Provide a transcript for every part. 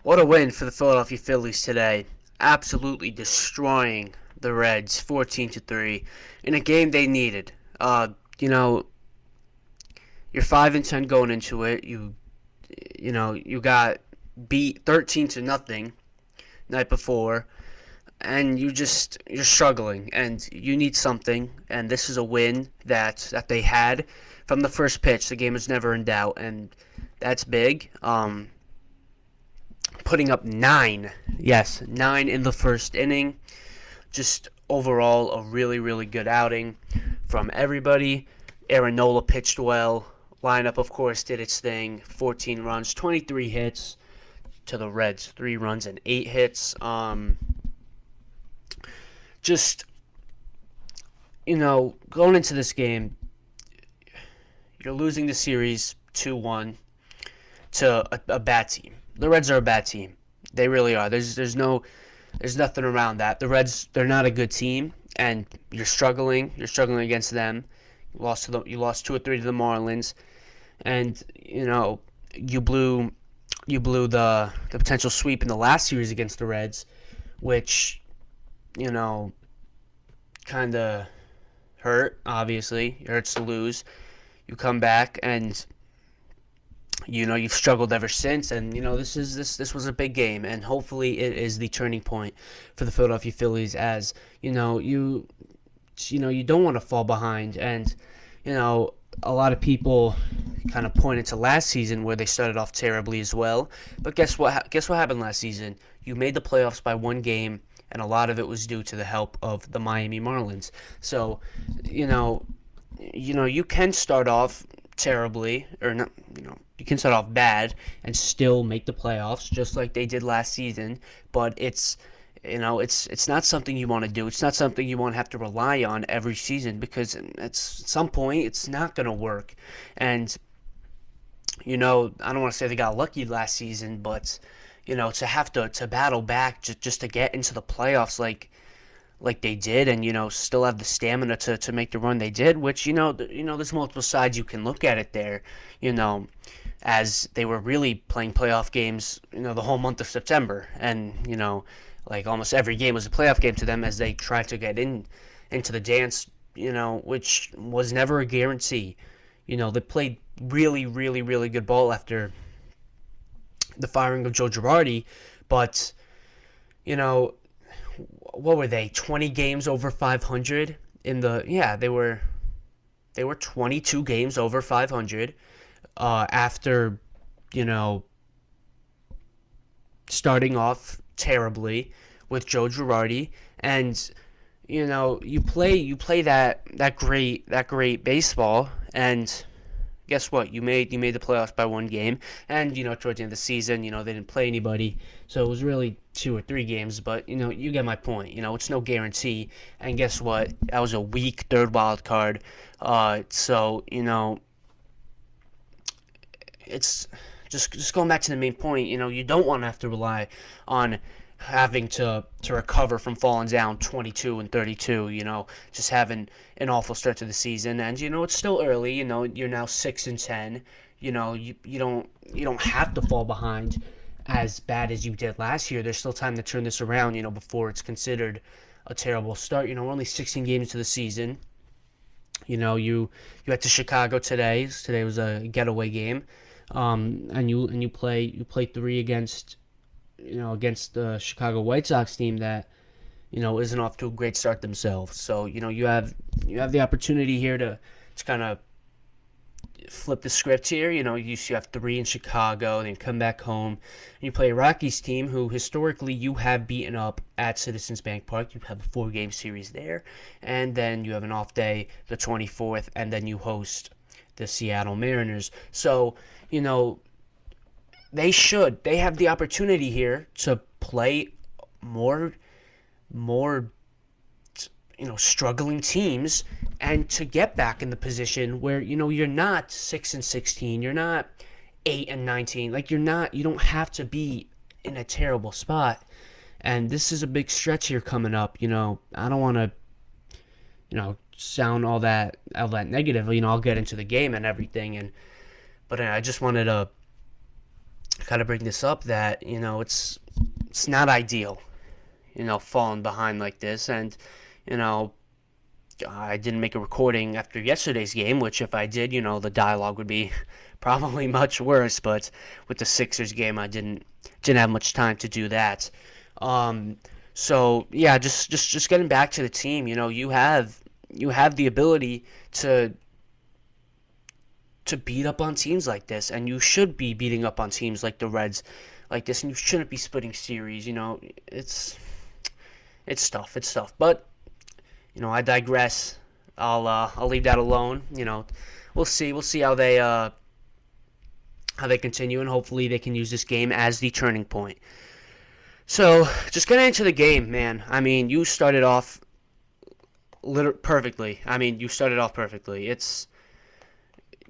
What a win for the Philadelphia Phillies today. Absolutely destroying the Reds 14-3 in a game they needed. Uh, you know, you're 5-10 going into it. You got beat 13 to nothing night before, and you're struggling and you need something, and this is a win that they had from the first pitch. The game was never in doubt, and that's big. Putting up 9. Yes, 9 in the first inning. Just overall a really, really good outing from everybody. Aaron Nola pitched well. Lineup, of course, did its thing. 14 runs, 23 hits to the Reds. 3 runs and 8 hits. Just, going into this game, you're losing the series 2-1 to a bad team. The Reds are a bad team. They really are. There's nothing around that. The Reds, they're not a good team, and you're struggling. You're struggling against them. You lost 2 or 3 to the Marlins, and you blew the potential sweep in the last series against the Reds, which kind of hurt. Obviously, it hurts to lose. You come back and you've struggled ever since, and this was a big game, and hopefully it is the turning point for the Philadelphia Phillies, as you don't want to fall behind, and a lot of people kind of pointed to last season where they started off terribly as well. But guess what happened last season? You made the playoffs by 1 game, and a lot of it was due to the help of the Miami Marlins. So you can start off terribly, or not, you can start off bad and still make the playoffs just like they did last season, but it's not something you want to do. It's not something you want to have to rely on every season, because at some point it's not going to work. And I don't want to say they got lucky last season, but to have to battle back just to get into the playoffs like they did, and still have the stamina to make the run they did, which there's multiple sides you can look at it there, as they were really playing playoff games the whole month of September, and like almost every game was a playoff game to them as they tried to get into the dance, which was never a guarantee. They played really, really, really good ball after the firing of Joe Girardi, but what were they? 20 games over 500 they were 22 games over 500 after starting off terribly with Joe Girardi, and you play that great baseball, and guess what? You made the playoffs by 1 game, and towards the end of the season, they didn't play anybody, so it was really 2 or 3 games. But you get my point. It's no guarantee, and guess what? That was a weak 3rd wild card. So it's just going back to the main point. You don't want to have to rely on having to recover from falling down 22-32, just having an awful start to the season. And it's still early. You're now 6-10. You don't have to fall behind as bad as you did last year. There's still time to turn this around, before it's considered a terrible start. We're only 16 games into the season. You went to Chicago today. Today was a getaway game, and you play 3 against the Chicago White Sox team that isn't off to a great start themselves. So you have the opportunity here to kind of flip the script here. You have 3 in Chicago, then you come back home and you play a Rockies team who historically you have beaten up at Citizens Bank Park. You have a 4-game series there, and then you have an off day the 24th, and then you host the Seattle Mariners. So they have the opportunity here to play more struggling teams, and to get back in the position where you're not 6-16, you're not 8-19. Like you don't have to be in a terrible spot. And this is a big stretch here coming up. I don't want to sound all that negative. I'll get into the game and everything, but I just wanted to gotta bring this up that it's not ideal, falling behind like this, and you know I didn't make a recording after yesterday's game, which if I did, the dialogue would be probably much worse. But with the Sixers game, I didn't have much time to do that. Um, so yeah, just getting back to the team, you have the ability to beat up on teams like this, and you should be beating up on teams like the Reds like this, and you shouldn't be splitting series. It's tough. It's tough, but I digress. I'll leave that alone. We'll see. We'll see how they continue, and hopefully they can use this game as the turning point. So, just getting into the game, man. I mean, you started off perfectly. It's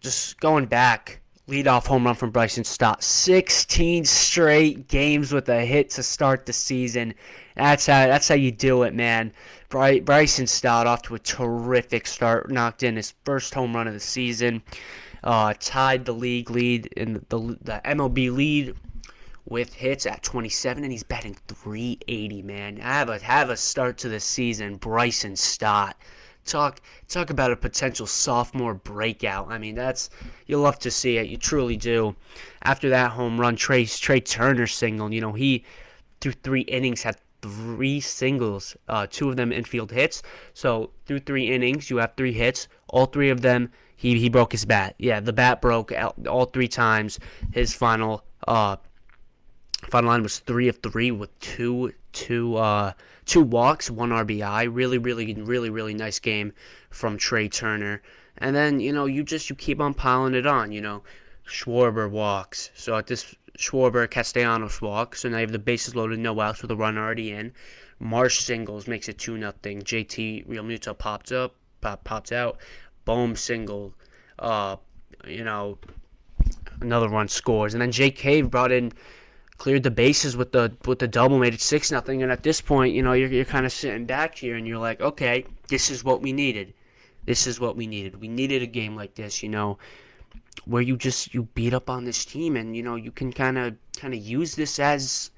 just going back. Leadoff home run from Bryson Stott. 16 straight games with a hit to start the season. That's how you do it, man. Bryson Stott off to a terrific start. Knocked in his first home run of the season. Tied the league lead in the MLB lead with hits at 27, and he's batting 380, man. Have a start to the season, Bryson Stott. Talk about a potential sophomore breakout. I mean, you love to see it. You truly do. After that home run, Trey Turner single. He through 3 innings had 3 singles, 2 of them infield hits. So through 3 innings, you have 3 hits. All 3 of them, he broke his bat. Yeah, the bat broke all 3 times. His final line was 3 of 3 with two walks, 1 RBI. Really, really, really, really nice game from Trey Turner. And then you keep on piling it on. Schwarber walks. So at this Schwarber, Castellanos walks. So now you have the bases loaded, no outs with a run already in. Marsh singles makes it 2-0. JT Realmuto popped out. Bohm single. Another run scores, and then Jake Cave cleared the bases with the double, made it 6-0. And at this point, you're kind of sitting back here and you're like, okay, this is what we needed. We needed a game like this, where you beat up on this team, and you can kind of use this as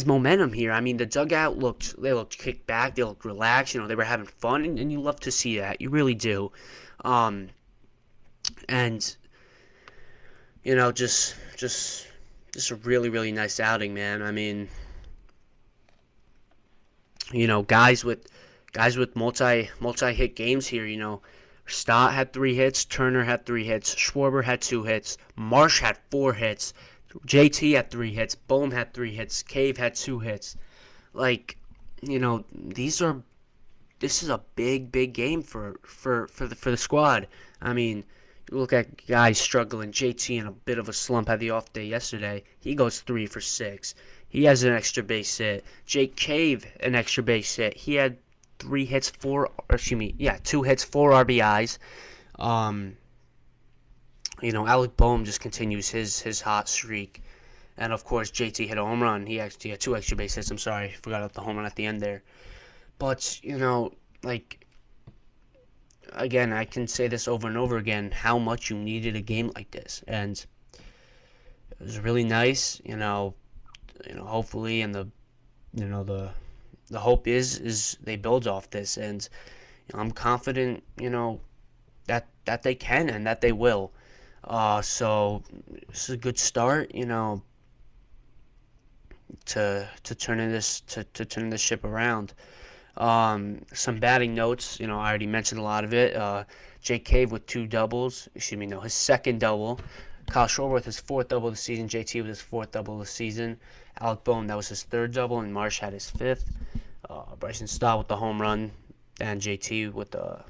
momentum here. I mean, the dugout looked kicked back, they looked relaxed, they were having fun, and you love to see that. You really do. And just a really, really nice outing, man. I mean, guys with multi-hit games here. Stott had 3 hits, Turner had 3 hits, Schwarber had 2 hits, Marsh had 4 hits, JT had 3 hits, Bohm had 3 hits, Cave had 2 hits. Like, this is a big game for the squad. I mean, you look at guys struggling. JT in a bit of a slump, had the off day yesterday. He goes 3 for 6. He has an extra base hit. Jake Cave, an extra base hit. He had 2 hits, 4 RBIs. Alec Bohm just continues his hot streak. And of course, JT hit a home run. He actually had 2 extra base hits. I'm sorry, forgot about the home run at the end there. But, again, I can say this over and over again, how much you needed a game like this. And it was really nice, hopefully, and the hope is they build off this, and I'm confident, that they can and that they will. So this is a good start, to turning this ship around. Some batting notes, I already mentioned a lot of it. Jake Cave with 2 doubles, his second double. Kyle Schwarber with his 4th double of the season. JT with his 4th double of the season. Alec Bohm, that was his 3rd double, and Marsh had his 5th. Bryson Stott with the home run, and JT with the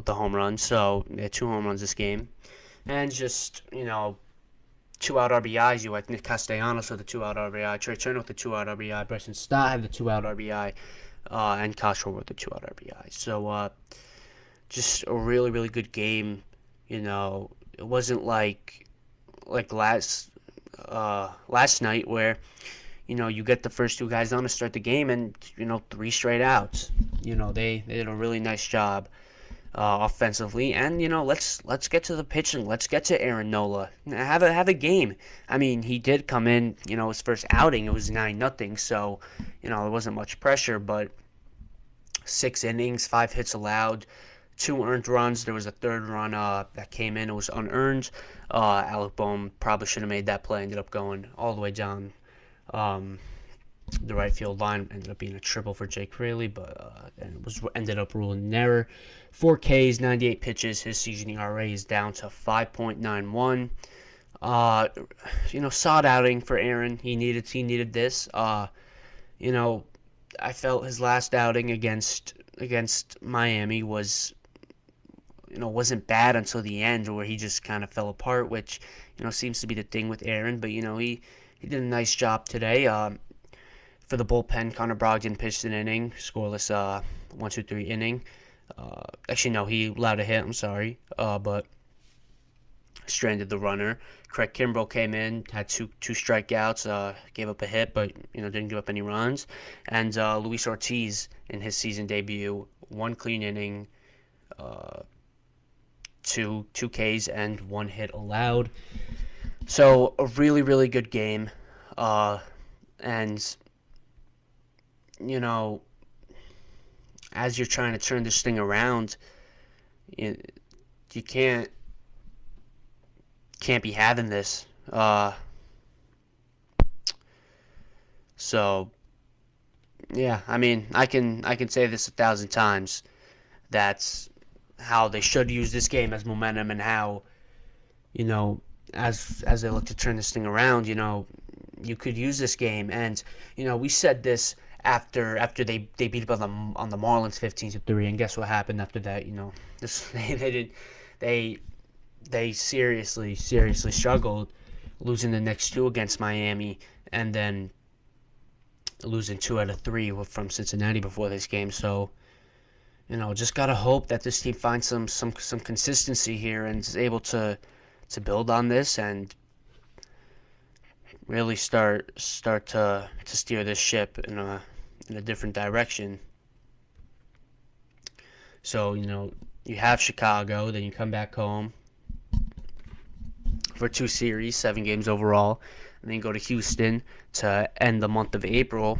home run. So they had 2 home runs this game, and just 2-out RBIs. You had Nick Castellanos with the 2-out RBI, Trey Turner with the 2-out RBI, Bryson Stott had the 2-out RBI, and Kyle Schwarber with the 2-out RBI. So just a really, really good game. It wasn't like last night where you get the first 2 guys on to start the game and 3 straight outs. They did a really nice job. offensively, and let's get to the pitching. Let's get to Aaron Nola. Have a game. I mean, he did come in. His first outing it was 9-0, so there wasn't much pressure. But 6 innings, 5 hits allowed, 2 earned runs. There was a third run that came in. It was unearned. Alec Bohm probably should have made that play. Ended up going all the way down. Um, the right field line ended up being a triple for Jake Fraley, but it was ended up ruling an error. 4 Ks, 98 pitches. His season ERA is down to 5.91. Solid outing for Aaron. He needed this. I felt his last outing against Miami wasn't bad until the end, where he just kind of fell apart, which seems to be the thing with Aaron. But he did a nice job today. For the bullpen, Connor Brogdon pitched an inning, scoreless 1-2-3 inning. Actually, no, he allowed a hit. I'm sorry, but stranded the runner. Craig Kimbrell came in, had two strikeouts, gave up a hit, but didn't give up any runs. And Luis Ortiz in his season debut, 1 clean inning, 2 Ks and 1 hit allowed. So a really really good game, and as you're trying to turn this thing around, you can't be having this. So yeah, I mean, I can say this 1,000 times. That's how they should use this game as momentum, and how as they look to turn this thing around, you could use this game. And we said this after they beat up on the Marlins 15-3, and guess what happened after that? They seriously struggled, losing the next 2 against Miami, and then losing 2 out of 3 from Cincinnati before this game. So just gotta hope that this team finds some consistency here and is able to build on this and really start to steer this ship in a different direction. So you have Chicago, then you come back home for 2 series, 7 games overall, and then you go to Houston to end the month of April,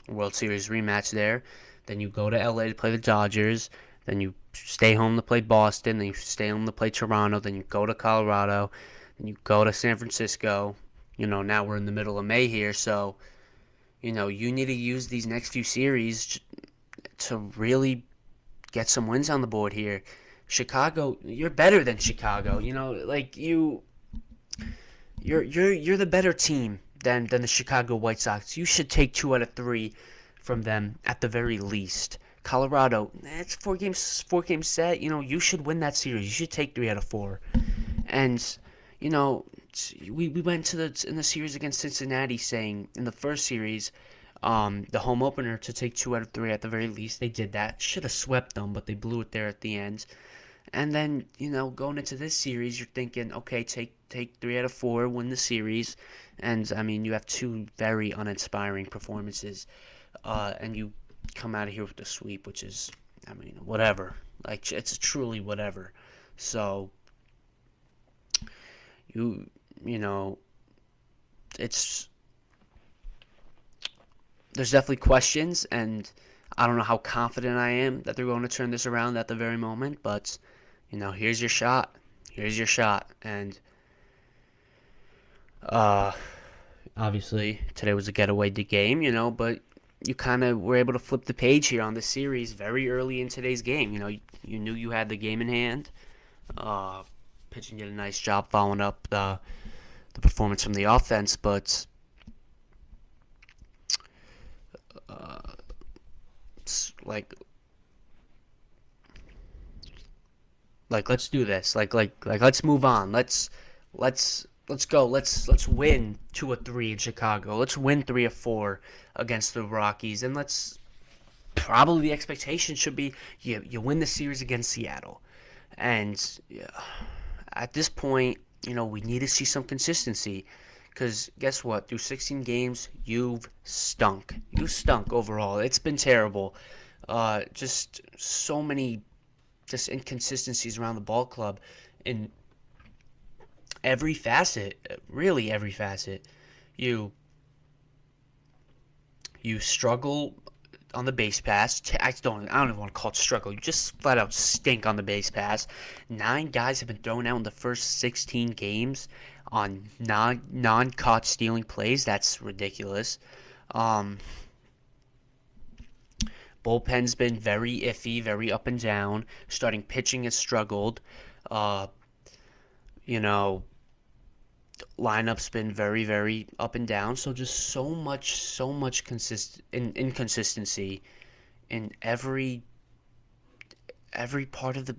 World Series rematch there. Then you go to LA to play the Dodgers. Then you stay home to play Boston. Then you stay home to play Toronto. Then you go to Colorado. Then you go to San Francisco. Now we're in the middle of May here, so you need to use these next few series to really get some wins on the board here. Chicago, you're better than Chicago. You're the better team than the Chicago White Sox. You should take 2 out of 3 from them at the very least. Colorado, it's 4 games set. You should win that series. You should take 3 out of 4. And we went in the series against Cincinnati saying in the first series, the home opener, to take 2 out of 3 at the very least. They did that. Should have swept them, but they blew it there at the end. And then going into this series, you're thinking, okay, take 3 out of 4, win the series. And I mean, you have 2 very uninspiring performances. And you come out of here with a sweep, which is, I mean, whatever. It's truly whatever. So, it's, there's definitely questions, and I don't know how confident I am that they're going to turn this around at the very moment, but, here's your shot. Here's your shot. And, obviously, today was a getaway game, but you kind of were able to flip the page here on the series very early in today's game. You knew you had the game in hand. Pitching did a nice job following up the performance from the offense, but let's do this. Let's move on. Let's go. Let's win 2 or 3 in Chicago. Let's win 3 or 4 against the Rockies, and probably the expectation should be you win the series against Seattle. And at this point, we need to see some consistency, because guess what? Through 16 games, you've stunk. You stunk overall. It's been terrible. Just so many just inconsistencies around the ball club in every facet, really every facet. You you struggle on the base pass. I don't even want to call it struggle. You just flat out stink on the base pass. 9 guys have been thrown out in the first 16 games on non caught stealing plays. That's ridiculous. Um, Bullpen's been very iffy, very up and down. Starting pitching has struggled. Uh, you know, lineup's been very, very up and down. So just so much inconsistency in every part of the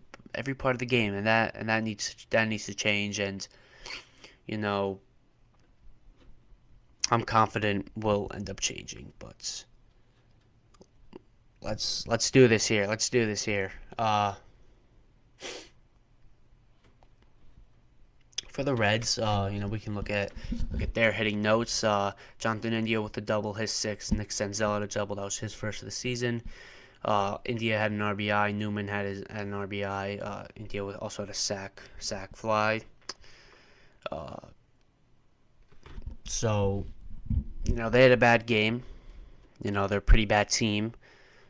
game, and that needs to change. And you know, I'm confident will end up changing. But let's do this here. Let's do this here. For the Reds, we can look at their hitting notes. Jonathan India with a double, his sixth. Nick Senzel had a double, that was his first of the season. India had an RBI. Newman had an RBI. India also had a sac fly. Uh, so they had a bad game. They're a pretty bad team.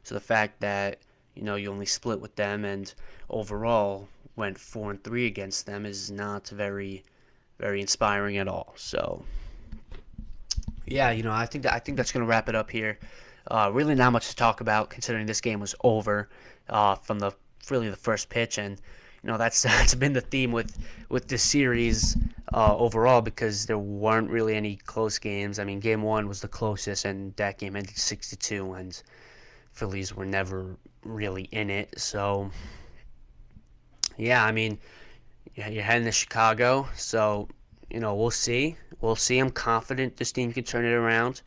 So the fact that you only split with them and overall went 4-3 against them is not very, very inspiring at all. So yeah, I think that's gonna wrap it up here. Really not much to talk about considering this game was over from the first pitch, and that's been the theme with this series overall, because there weren't really any close games. I mean, game one was the closest, and that game ended 6-2, and Phillies were never really in it. So yeah, I mean, you're heading to Chicago, so we'll see. We'll see. I'm confident this team can turn it around.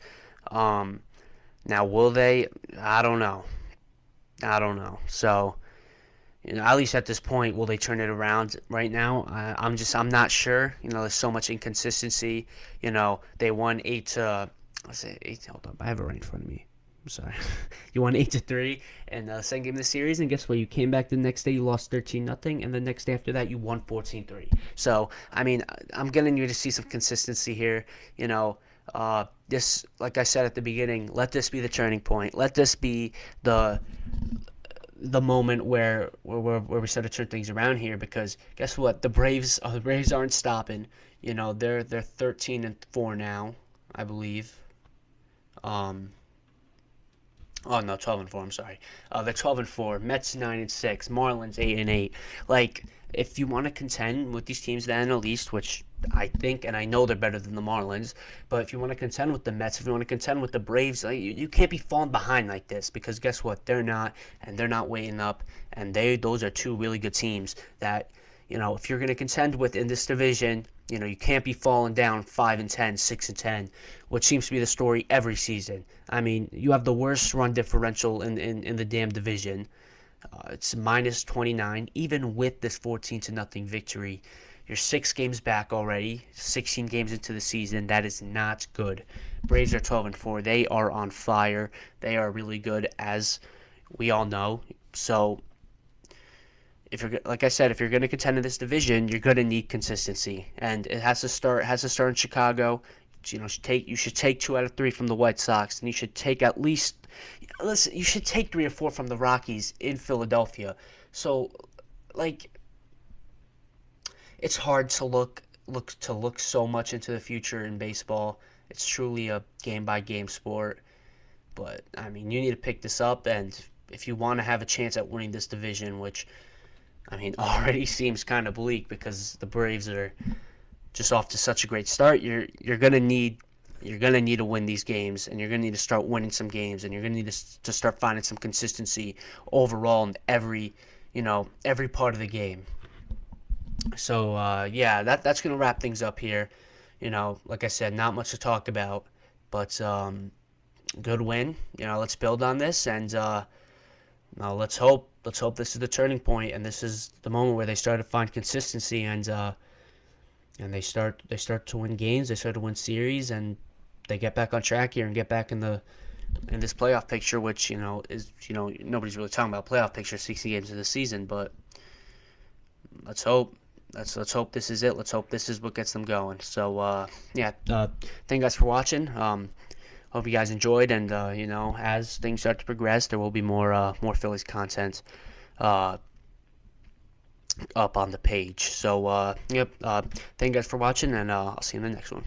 Now, will they? I don't know. So, at least at this point, will they turn it around right now? I'm not sure. There's so much inconsistency. They won 8 to, let's say 8. Hold up, I have it right in front of me. I'm sorry. You won 8-3 in the second game of the series, and guess what? You came back the next day, you lost 13-0, and the next day after that, you won 14-3. So, I mean, I'm getting you to see some consistency here. This, like I said at the beginning, let this be the turning point. Let this be the moment where we start to turn things around here, because guess what? The Braves aren't stopping. They're 13-4 now, I believe. Oh no, 12-4. I'm sorry. They're 12-4. Mets 9-6. Marlins 8-8. Like, if you want to contend with these teams in the NL East, which I think and I know they're better than the Marlins, but if you want to contend with the Mets, if you want to contend with the Braves, you can't be falling behind like this, because guess what? They're not, and they're not weighing up, and those are two really good teams that if you're going to contend with in this division. You can't be falling down 5-10, 6-10, which seems to be the story every season. I mean, you have the worst run differential in the damn division. It's minus 29, even with this 14-0 victory. You're 6 games back already, 16 games into the season. That is not good. Braves are 12-4. They are on fire. They are really good, as we all know. So, like I said, if you're going to contend in this division, you're going to need consistency, and it has to start in Chicago. You should take 2 out of 3 from the White Sox, and you should take at least, listen, you should take 3 or 4 from the Rockies in Philadelphia. So, like, it's hard to look so much into the future in baseball. It's truly a game by game sport. But I mean, you need to pick this up, and if you want to have a chance at winning this division, which I mean, already seems kind of bleak because the Braves are just off to such a great start. You're gonna need to win these games, and you're gonna need to start winning some games, and you're gonna need to start finding some consistency overall in every part of the game. So yeah, that's gonna wrap things up here. Like I said, not much to talk about, but good win. Let's build on this, and now let's hope this is the turning point, and this is the moment where they start to find consistency, and they start to win games, they start to win series, and they get back on track here and get back in this playoff picture, which is nobody's really talking about playoff picture 60 games of the season, but let's hope. Let's hope this is it. Let's hope this is what gets them going. So yeah, thank you guys for watching. Hope you guys enjoyed, and as things start to progress, there will be more Phillies content uh, up on the page. So yep, thank you guys for watching, and I'll see you in the next one.